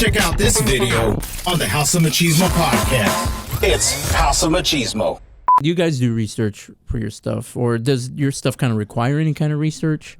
Check out this video on the House of Machismo podcast. It's House of Machismo. Do you guys do research for your stuff, or does your stuff kind of require any kind of research?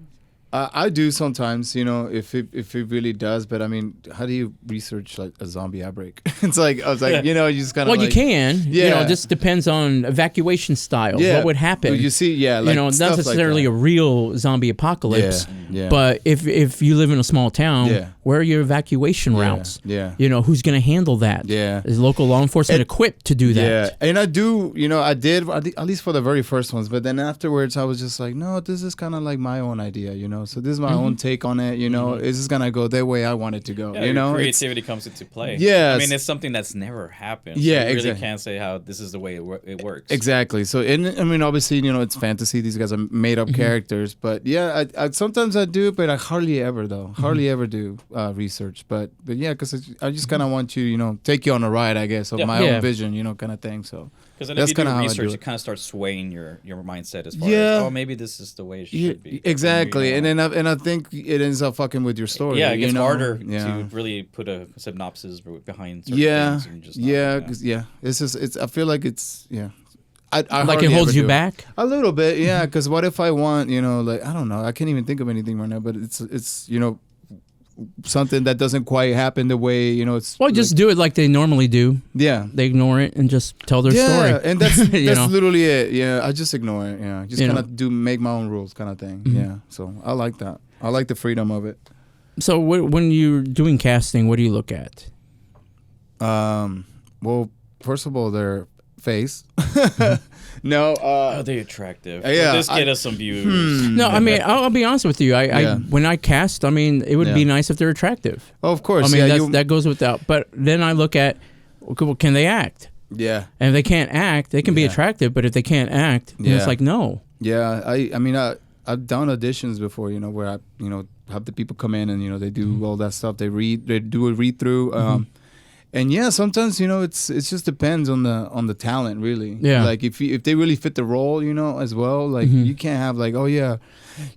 I do sometimes, you know, if it really does. But I mean, how do you research like a zombie outbreak? It's like I was like, you know, you just kind of. Well, you can. Yeah. You know, it just depends on evacuation styles. Yeah. What would happen? You see, yeah, like you know, not necessarily like a real zombie apocalypse. Yeah. But if you live in a small town, Yeah. where are your evacuation routes? Yeah. You know, who's going to handle that? Yeah. Is local law enforcement equipped to do that? Yeah, and I do, you know, I did, at least for the very first ones, but then afterwards I was just like, no, this is kind of like my own idea, you know, so this is my own take on it, you know, this is going to go the way I want it to go, you know. Creativity comes into play. Yeah. I mean, it's something that's never happened. Yeah, so you exactly. really can't say how this is the way it works. Exactly. So, I mean, obviously, you know, it's fantasy. These guys are made up characters, but yeah, I sometimes I do, but I hardly ever do research. But yeah, because I just kind of want you, you know, take you on a ride, I guess, of my own vision, you know, kind of thing. So because then if you do research, it kind of starts swaying your mindset as far as, oh, maybe this is the way it should be. Exactly. And I think it ends up fucking with your story. Yeah, it gets harder Yeah. to really put a synopsis behind certain things. And just It's just, I feel like it's, I like it holds you back? A little bit, yeah, because what if I want, you know, like, I don't know, I can't even think of anything right now, but it's you know, something that doesn't quite happen the way, you know, it's... Well, just do it like they normally do. Yeah. They ignore it and just tell their story. Yeah, and that's know? literally it. Yeah, I just ignore it, yeah. Just kind of make my own rules kind of thing, yeah. So I like that. I like the freedom of it. So when you're doing casting, what do you look at? Well, first of all, their face. No. Are they attractive? Yeah. This get us some views. No, I mean, I'll be honest with you. I when I cast, I mean, it would be nice if they're attractive. Oh, of course. I mean, that goes without. But then I look at, well, can they act? Yeah. And if they can't act, they can be attractive. But if they can't act, then it's like, no. Yeah. I mean, I've done auditions before, you know, where I, you know, have the people come in and, you know, they do all that stuff. They do a read through. And yeah, sometimes, you know, it just depends on the talent, really. Yeah. Like if they really fit the role, you know, as well. Like you can't have like, oh yeah,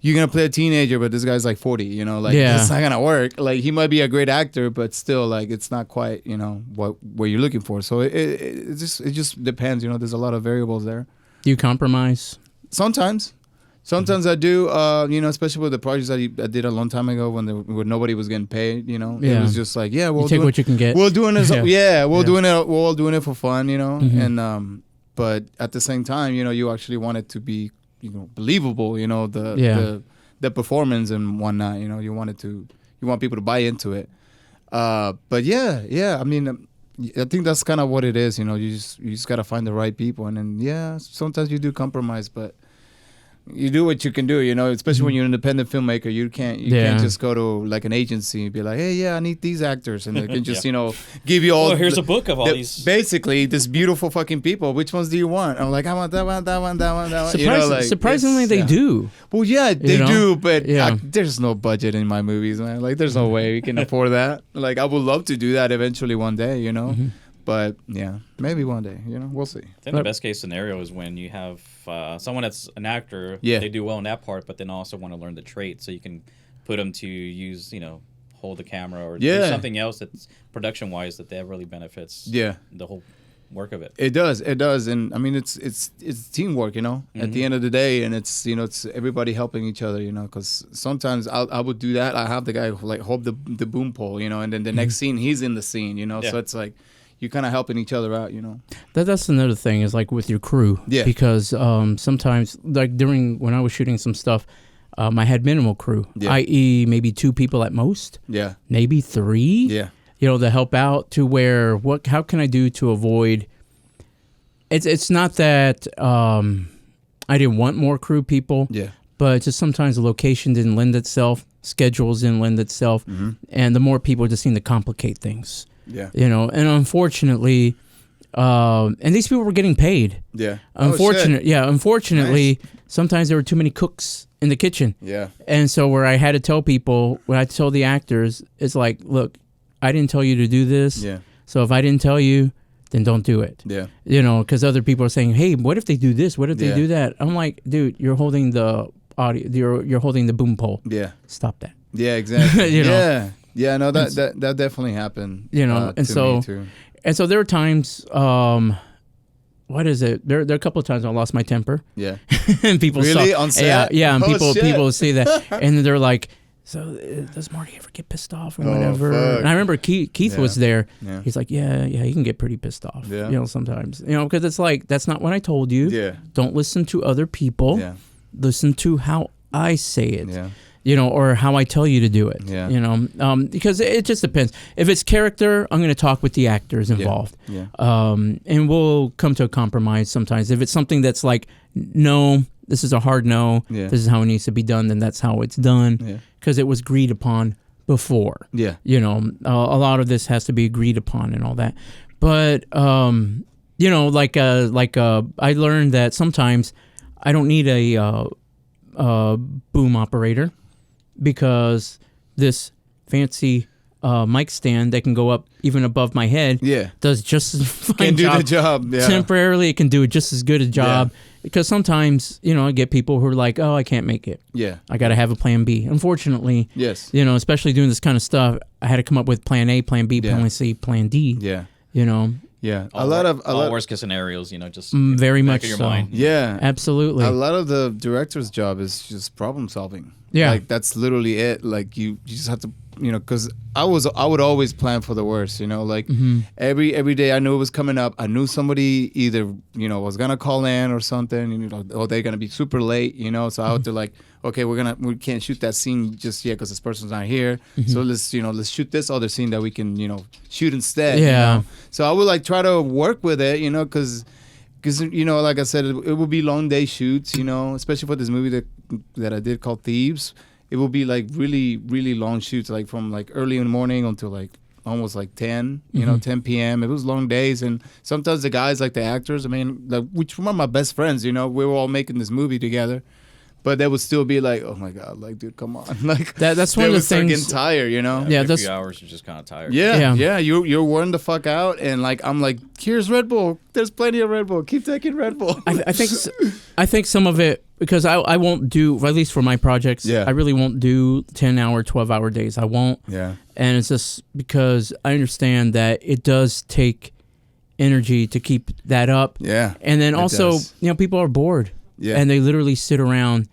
you're gonna play a teenager, but this guy's like 40. You know, like it's not gonna work. Like he might be a great actor, but still, like it's not quite, you know, what you're looking for. So it just depends. You know, there's a lot of variables there. Do you compromise? Sometimes I do, you know, especially with the projects that I did a long time ago when nobody was getting paid, you know. It was just like, we'll take what you can get. We're doing this, we're all doing it for fun, you know. And but at the same time, you know, you actually want it to be, you know, believable, you know, the performance and whatnot, you know. You want people to buy into it. But I mean, I think that's kind of what it is, you know. You just gotta find the right people, and then sometimes you do compromise, but you do what you can do, you know, especially when you're an independent filmmaker. You can't just go to like an agency and be like, hey, I need these actors, and they can just you know, give you all. Well, here's a book of all these. Basically, this beautiful fucking people. Which ones do you want? I'm like, I want that one, that one, that one, that one. You know, like, surprisingly, they do. Well, yeah, they do, but Yeah. there's no budget in my movies, man. Like, there's no way we can afford that. Like, I would love to do that eventually one day, you know. But yeah, maybe one day, you know, we'll see. I think the best case scenario is when you have someone that's an actor, they do well in that part, but then also want to learn the trait, so you can put them to use, you know, hold the camera or do something else that's production-wise that that really benefits the whole work of it. It does, and I mean it's teamwork, you know. At the end of the day, and it's, you know, it's everybody helping each other, you know. Because sometimes I would do that. I have the guy like hold the boom pole, you know, and then the next scene he's in the scene, you know. So it's like, you're kind of helping each other out, you know. That's another thing is like with your crew. Yeah. Because sometimes, like when I was shooting some stuff, I had minimal crew, i.e. maybe 2 people at most. Yeah. Maybe 3. Yeah. You know, to help out to where, how can I do to avoid... It's not that I didn't want more crew people. Yeah. But just sometimes the location didn't lend itself, schedules didn't lend itself, and the more people just seem to complicate things. Yeah. You know, and unfortunately, and these people were getting paid. Yeah. Unfortunately, sometimes there were too many cooks in the kitchen. Yeah. And so where I had to tell people, when I told the actors, it's like, look, I didn't tell you to do this. Yeah. So if I didn't tell you, then don't do it. Yeah. You know, because other people are saying, hey, what if they do this? What if they do that? I'm like, dude, you're holding the audio, you're holding the boom pole. Yeah. Stop that. Yeah, exactly. You know? Yeah. Yeah, no, that definitely happened. You know, and so there were times. What is it? There are a couple of times I lost my temper. Yeah, and people really saw, on set. Yeah, and people say that, and they're like, "So does Marty ever get pissed off or whatever?" Fuck. And I remember Keith was there. Yeah. He's like, "Yeah, he can get pretty pissed off. Yeah. You know, sometimes, you know, because it's like that's not what I told you. Yeah, don't listen to other people. Yeah, listen to how I say it. Yeah." You know, or how I tell you to do it. Yeah. You know, because it just depends. If it's character, I'm going to talk with the actors involved. Yeah. And we'll come to a compromise sometimes. If it's something that's like, no, this is a hard no. Yeah. This is how it needs to be done. Then that's how it's done. Yeah. Because it was agreed upon before. Yeah. You know, a lot of this has to be agreed upon and all that. But you know, I learned that sometimes I don't need a boom operator. Because this fancy mic stand that can go up even above my head does just as fine can do the job. Yeah. Temporarily, it can do just as good a job. Yeah. Because sometimes, you know, I get people who are like, oh, I can't make it. Yeah. I got to have a plan B. Unfortunately, yes. You know, especially doing this kind of stuff, I had to come up with plan A, plan B, plan C, plan D. Yeah. You know? Yeah, a lot worst case scenarios, you know, just very much in your so. mind. Yeah, absolutely. A lot of the director's job is just problem solving. Yeah, like that's literally it. Like you just have to, you know, because I would always plan for the worst. You know, like every day I knew it was coming up. I knew somebody either was gonna call in or something. You know, or they're gonna be super late. You know, so I had to like, okay, we can't shoot that scene just yet because this person's not here. So let's shoot this other scene that we can shoot instead. Yeah. You know? So I would like try to work with it. You know, because like I said, it will be long day shoots. You know, especially for this movie that I did called Thieves. It will be like really, really long shoots, like from like early in the morning until like almost like 10, 10 p.m. It was long days. And sometimes the guys, like the actors, I mean, which were my best friends, we were all making this movie together. But they would still be like, oh my God, like, dude, come on. Like that's one of the things. Getting tired, Yeah, a few hours you're just kind of tired. Yeah. You're worn the fuck out, and like I'm like, here's Red Bull. There's plenty of Red Bull. Keep taking Red Bull. I think some of it, because I won't do, at least for my projects, I really won't do 10-hour, 12-hour days. I won't. Yeah. And it's just because I understand that it does take energy to keep that up. Yeah. And then also, people are bored. Yeah. And they literally sit around.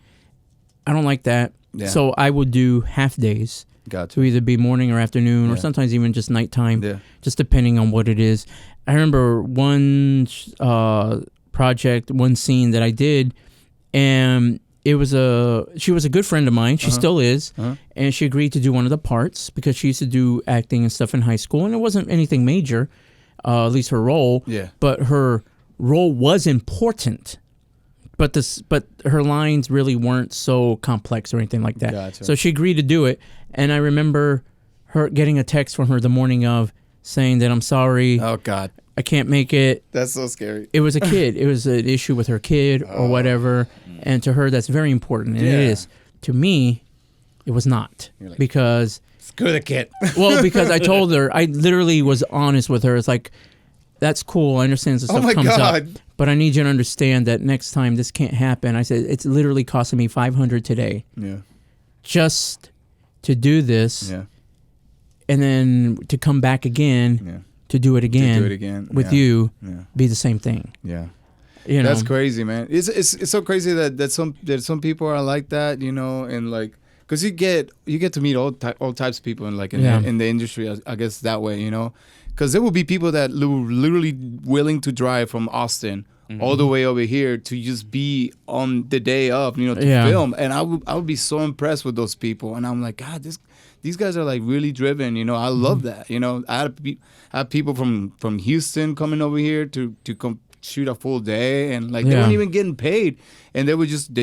I don't like that. Yeah. So I would do half days. Gotcha. To either be morning or afternoon, or sometimes even just nighttime, just depending on what it is. I remember one project, one scene that I did, and she was a good friend of mine. She still is, and she agreed to do one of the parts because she used to do acting and stuff in high school, and it wasn't anything major, at least her role. Yeah. But her role was important. But her lines really weren't so complex or anything like that. Gotcha. So she agreed to do it, and I remember her getting a text from her the morning of saying that I'm sorry. Oh God, I can't make it. That's so scary. It was a kid. It was an issue with her kid or whatever, and to her that's very important, and it is. To me, it was not like, because screw the kid. Well, because I told her, I literally was honest with her. It's like, that's cool. I understand the stuff comes up, but I need you to understand that next time this can't happen. I said, it's literally costing me $500 today. Yeah. Just to do this. Yeah. And then to come back again to do it again, with you, be the same thing. Yeah. That's crazy, man. It's so crazy that some people are like that, and like, because you get to meet all types of people in the industry, I guess that way, Because there will be people that literally willing to drive from Austin all the way over here to just be on the day of, to film. And I would be so impressed with those people. And I'm like, God, these guys are like really driven. I love that. I had people from Houston coming over here to come shoot a full day, and like they weren't even getting paid, and they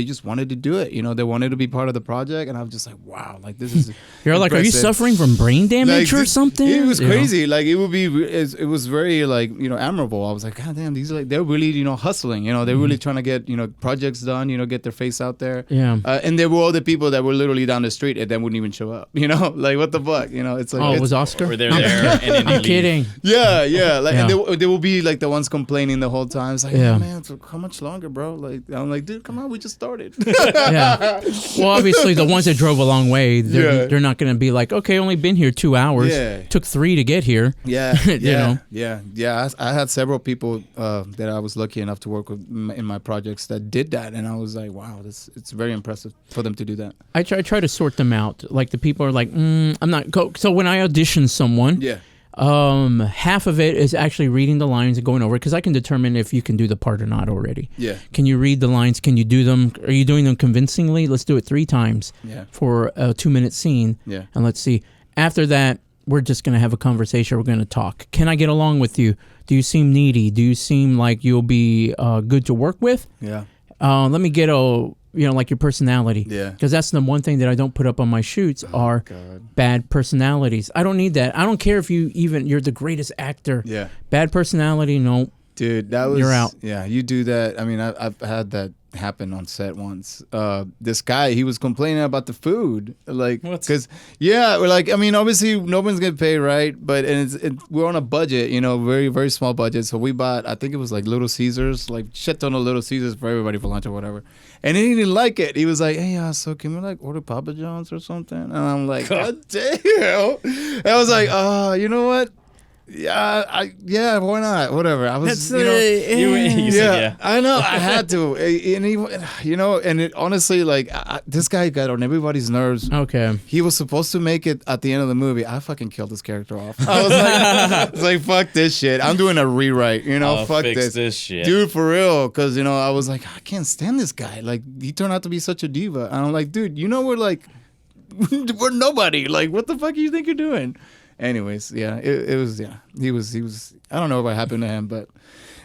just wanted to do it. They wanted to be part of the project, and I was just like, wow, like this is. You're like, are you suffering from brain damage or something? It was crazy. Like it was very like admirable. I was like, God damn, these are like they're really hustling. They're really trying to get projects done. Get their face out there. Yeah. And there were other people that were literally down the street and then wouldn't even show up. Like what the fuck? It's like it was Oscar. Or they're there and then I'm kidding. Yeah. Like and there will be like the ones complaining the whole times. Like, yeah, man, so how much longer, bro? Like, I'm like, dude, come on, we just started. Yeah. Well, obviously, the ones that drove a long way, they're not going to be like, okay, only been here 2 hours. Yeah. Took 3 to get here. Yeah. Yeah. I had several people that I was lucky enough to work with in my projects that did that, and I was like, wow, it's very impressive for them to do that. I try to sort them out. Like the people are like, I'm not. So when I audition someone, half of it is actually reading the lines and going over it because I can determine if you can do the part or not already. Yeah. Can you read the lines? Can you do them? Are you doing them convincingly? Let's do it 3 times for a 2-minute scene. Yeah. And let's see. After that, we're just going to have a conversation. We're going to talk. Can I get along with you? Do you seem needy? Do you seem like you'll be good to work with? Yeah. Let me get like your personality. Yeah. Because that's the one thing that I don't put up on my shoots are bad personalities. I don't need that. I don't care if you're the greatest actor. Yeah. Bad personality, no. Dude, you're out. Yeah, you do that. I mean, I've had that happen on set once. This guy, he was complaining about the food, like, because we're like, I mean, obviously no one's gonna pay, right? But we're on a budget, very very small budget. So we bought, I think it was like Little Caesars, like shit ton of Little Caesars for everybody for lunch or whatever. And he didn't like it. He was like, hey, so can we like order Papa John's or something? And I'm like, God damn. And I was like, you know what? Yeah, why not? Whatever. I was, you said, I know, I had to, and he, and it honestly, like, this guy got on everybody's nerves. Okay. He was supposed to make it at the end of the movie. I fucking killed this character off. I was like, fuck this shit. I'm doing a rewrite. Fuck this shit, dude, for real. Because I was like, I can't stand this guy. Like, he turned out to be such a diva. And I'm like, dude, we're like, we're nobody. Like, what the fuck do you think you're doing? Anyways, it was, he was, I don't know what happened to him, but.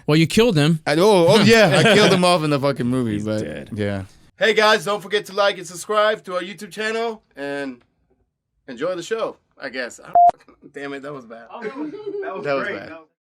Well, you killed him. I killed him off in the fucking movie. He's dead. Yeah. Hey guys, don't forget to like and subscribe to our YouTube channel and enjoy the show, I guess. Damn it, that was bad. That was great. Bad.